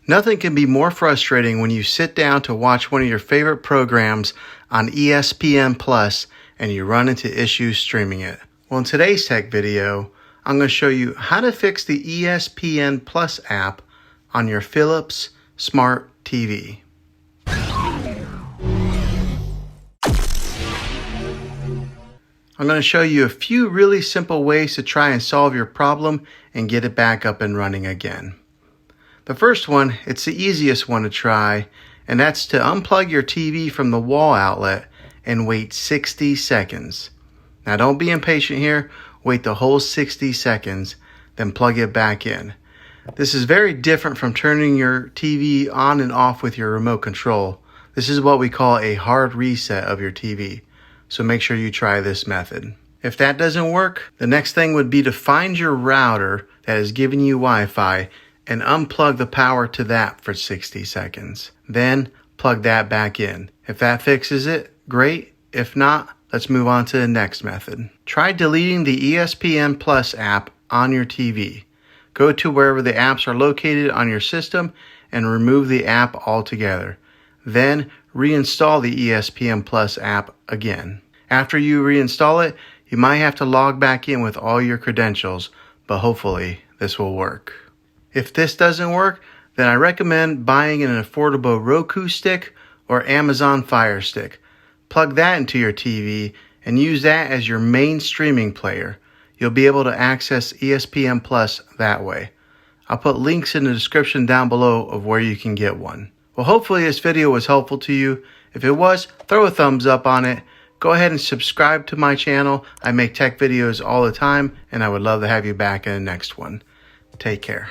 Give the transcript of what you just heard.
Nothing can be more frustrating when you sit down to watch one of your favorite programs on ESPN Plus and you run into issues streaming it. Well, in today's tech video, I'm going to show you how to fix the ESPN Plus app on your Philips Smart TV. I'm going to show you a few really simple ways to try and solve your problem and get it back up and running again. The first one, it's the easiest one to try, and that's to unplug your TV from the wall outlet and wait 60 seconds. Now don't be impatient here, wait the whole 60 seconds, then plug it back in. This is very different from turning your TV on and off with your remote control. This is what we call a hard reset of your TV. So make sure you try this method. If that doesn't work, the next thing would be to find your router that is giving you Wi-Fi and unplug the power to that for 60 seconds. Then plug that back in. If that fixes it, great. If not, let's move on to the next method. Try deleting the ESPN Plus app on your TV. Go to wherever the apps are located on your system and remove the app altogether. Then reinstall the ESPN Plus app again. After you reinstall it, you might have to log back in with all your credentials, but hopefully this will work. If this doesn't work, then I recommend buying an affordable Roku stick or Amazon Fire Stick. Plug that into your TV and use that as your main streaming player. You'll be able to access ESPN Plus that way. I'll put links in the description down below of where you can get one. Well, hopefully this video was helpful to you. If it was, throw a thumbs up on it. Go ahead and subscribe to my channel. I make tech videos all the time, and I would love to have you back in the next one. Take care.